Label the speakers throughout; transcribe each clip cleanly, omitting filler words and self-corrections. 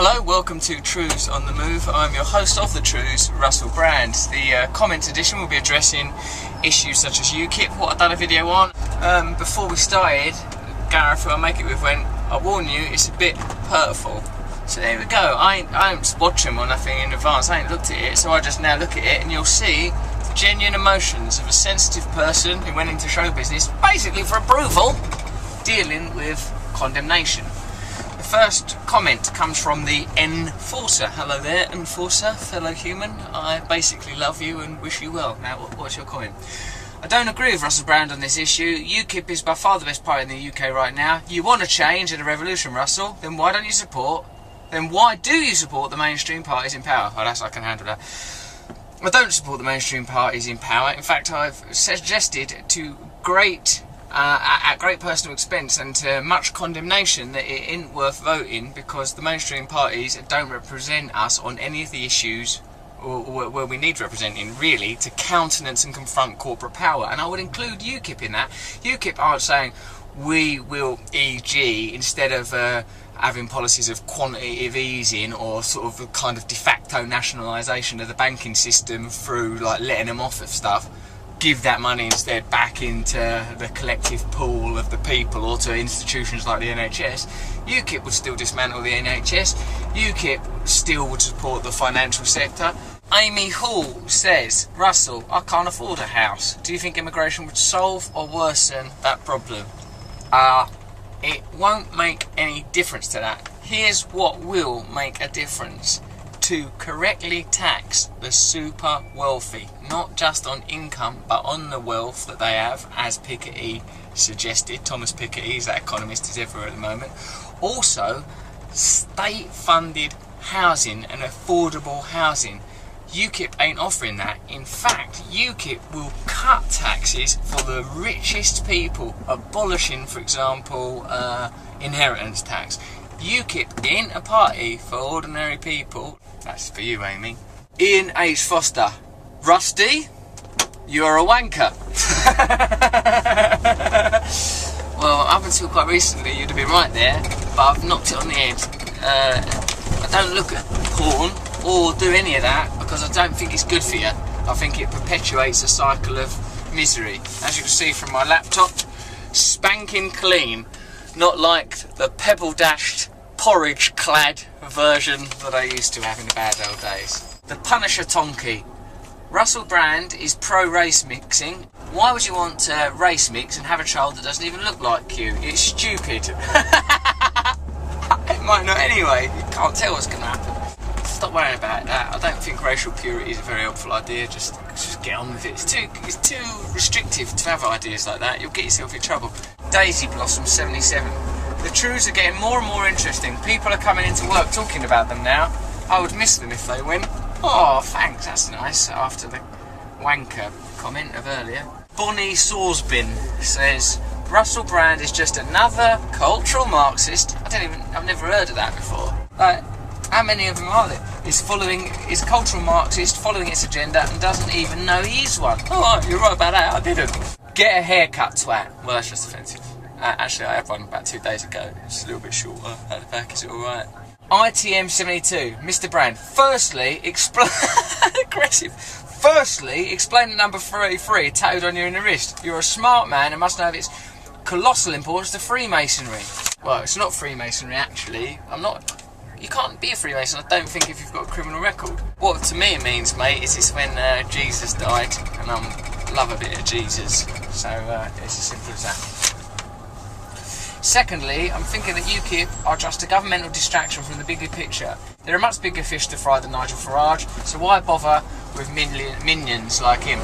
Speaker 1: Hello, welcome to Trews on the Move. I'm your host of the Trews, Russell Brand. The comments edition will be addressing issues such as UKIP, what I've done a video on. Before we started, Gareth, who I make it with, went, I warn you, it's a bit hurtful. So there we go. I don't watch them or nothing in advance, I ain't looked at it, so I just now look at it and you'll see the genuine emotions of a sensitive person who went into show business, basically for approval, dealing with condemnation. The first comment comes from the Enforcer. Hello there, Enforcer, fellow human. I basically love you and wish you well. Now, what's your comment? I don't agree with Russell Brand on this issue. UKIP is by far the best party in the UK right now. You want a change and a revolution, Russell? Then why don't you support? Then why do you support the mainstream parties in power? Oh, that's I can handle that. I don't support the mainstream parties in power. In fact, I've suggested to at great personal expense and to much condemnation that it isn't worth voting because the mainstream parties don't represent us on any of the issues where we need representing, really, to countenance and confront corporate power. And I would include UKIP in that. UKIP aren't saying we will e.g. instead of having policies of quantitative easing or sort of a kind of de facto nationalisation of the banking system through like letting them off of stuff, give that money instead back into the collective pool of the people or to institutions like the NHS. UKIP would still dismantle the NHS. UKIP still would support the financial sector. Amy Hall says, Russell, I can't afford a house. Do you think immigration would solve or worsen that problem? It won't make any difference to that. Here's what will make a difference. To correctly tax the super wealthy, not just on income but on the wealth that they have, as Piketty suggested. Thomas Piketty is that economist who's everywhere at the moment. Also, state-funded housing and affordable housing. UKIP ain't offering that. In fact, UKIP will cut taxes for the richest people, abolishing, for example, inheritance tax. UKIP ain't a party for ordinary people. That's for you, Amy. Ian H. Foster. Rusty, you're a wanker. Well, up until quite recently you'd have been right there, but I've knocked it on the head. I don't look at porn or do any of that because I don't think it's good for you. I think it perpetuates a cycle of misery. As you can see from my laptop, spanking clean. Not like the pebble-dashed, porridge-clad version that I used to have in the bad old days. The Punisher Tonky. Russell Brand is pro-race mixing. Why would you want to race mix and have a child that doesn't even look like you? It's stupid. It might not anyway. You can't tell what's going to happen. Stop worrying about that. I don't think racial purity is a very helpful idea. Just get on with it. It's too restrictive to have ideas like that. You'll get yourself in trouble. Daisy Blossom 77. The Trews are getting more and more interesting. People are coming into work talking about them now. I would miss them if they went. Oh, thanks, that's nice, after the wanker comment of earlier. Bonnie Sorsbin says, Russell Brand is just another cultural Marxist. I've never heard of that before. How many of them are there? Is a cultural Marxist following its agenda and doesn't even know he is one. Oh, you're right about that, I didn't. Get a haircut, twat. Well, that's just offensive. Actually, I had one about 2 days ago. It's a little bit shorter at the back. Is it alright? ITM72. Mr. Brand. Firstly, aggressive. Firstly, explain the number 33 tattooed on you in the wrist. You're a smart man and must know of its colossal importance to Freemasonry. Well, it's not Freemasonry, actually. You can't be a Freemason, I don't think, if you've got a criminal record. What to me it means, mate, is it's when Jesus died, and I love a bit of Jesus. So it's as simple as that. Secondly, I'm thinking that UKIP are just a governmental distraction from the bigger picture. There are much bigger fish to fry than Nigel Farage, so why bother with minions like him?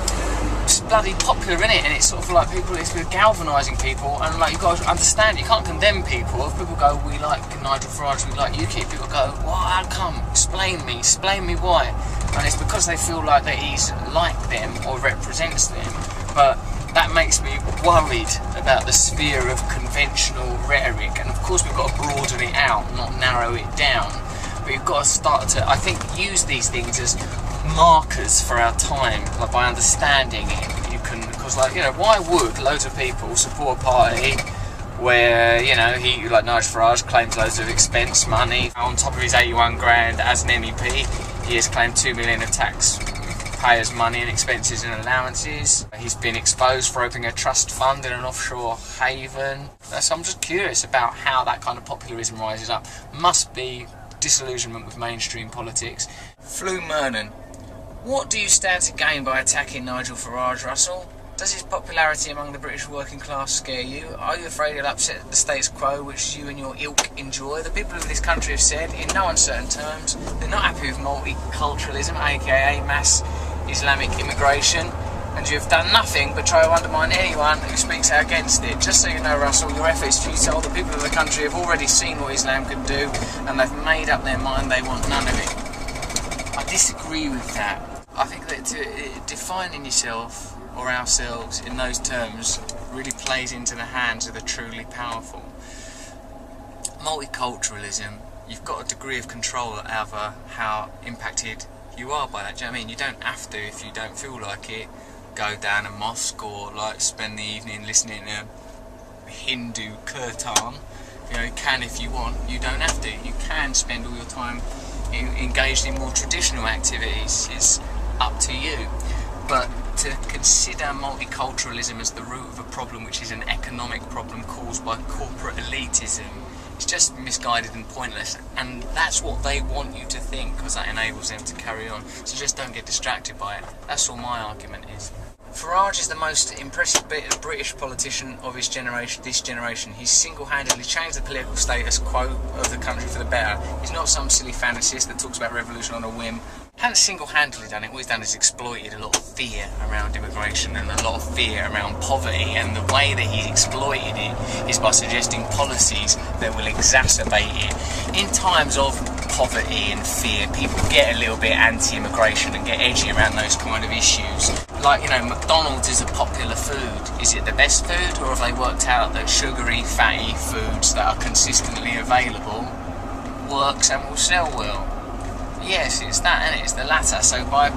Speaker 1: It's bloody popular, innit? And it's sort of like it's galvanising people, and like you've got to understand, you can't condemn people. If people go, we like Nigel Farage, we like UKIP, people go, well, how come? Explain me why. And it's because they feel like that he's like them or represents them, but that makes me worried about the sphere of conventional rhetoric, and of course we've got to broaden it out, not narrow it down, but you've got to start to, I think, use these things as markers for our time, like by understanding it. You can, because like, you know, why would loads of people support a party where, you know, he, like Nigel Farage, claims loads of expense money. On top of his 81 grand as an MEP, he has claimed 2 million of taxpayers' money and expenses and allowances. He's been exposed for opening a trust fund in an offshore haven. So I'm just curious about how that kind of popularism rises up. Must be disillusionment with mainstream politics. Flew Mernon, what do you stand to gain by attacking Nigel Farage, Russell? Does his popularity among the British working class scare you? Are you afraid he'll upset the status quo which you and your ilk enjoy? The people of this country have said, in no uncertain terms, they're not happy with multiculturalism, aka mass Islamic immigration, and you have done nothing but try to undermine anyone who speaks out against it. Just so you know, Russell, your efforts futile. The people of the country have already seen what Islam could do, and they've made up their mind they want none of it. I disagree with that. I think that defining yourself or ourselves in those terms really plays into the hands of the truly powerful. Multiculturalism, you've got a degree of control over how impacted you are by that. Do you know what I mean? You don't have to, if you don't feel like it, go down a mosque or like spend the evening listening to Hindu kirtan. You know, you can if you want. You don't have to. You can spend all your time engaged in more traditional activities. It's up to you. But to consider multiculturalism as the root of a problem which is an economic problem caused by corporate elitism, it's just misguided and pointless, and that's what they want you to think, because that enables them to carry on. So just don't get distracted by it. That's all my argument is. Farage is the most impressive British politician of his generation. This generation, he's single-handedly changed the political status quo of the country for the better. He's not some silly fantasist that talks about revolution on a whim. Hasn't single-handedly done it. What he's done is exploited a lot of fear around immigration and a lot of fear around poverty, and the way that he's exploited it is by suggesting policies that will exacerbate it. In times of poverty and fear, people get a little bit anti-immigration and get edgy around those kind of issues. Like, you know, McDonald's is a popular food. Is it the best food, or have they worked out that sugary, fatty foods that are consistently available works and will sell well? Yes, it's that, and it's the latter. So by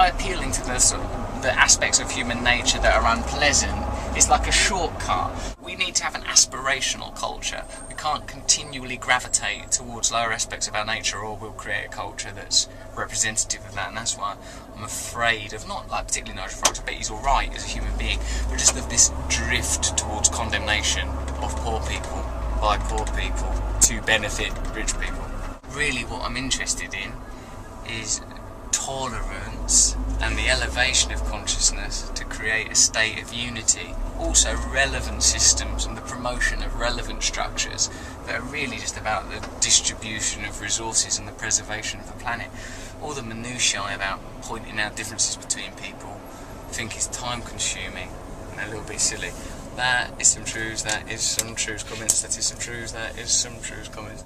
Speaker 1: appealing to the aspects of human nature that are unpleasant, it's like a shortcut. We need to have an aspirational culture. We can't continually gravitate towards lower aspects of our nature, or we'll create a culture that's representative of that. And that's why I'm afraid of, not like particularly Nigel Farage, I bet he's alright as a human being, but just of this drift towards condemnation of poor people by poor people to benefit rich people. Really what I'm interested in is tolerance and the elevation of consciousness to create a state of unity. Also relevant systems and the promotion of relevant structures that are really just about the distribution of resources and the preservation of the planet. All the minutiae about pointing out differences between people I think is time consuming and a little bit silly. That is some Trews, that is some Trews comments, that is some Trews, that is some Trews comments.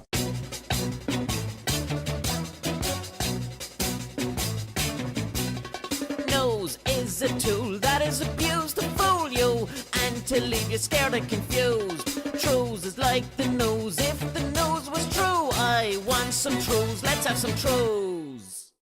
Speaker 2: Is a tool that is abused to fool you and to leave you scared and confused. Trews is like the news. If the news was true, I want some Trews. Let's have some Trews.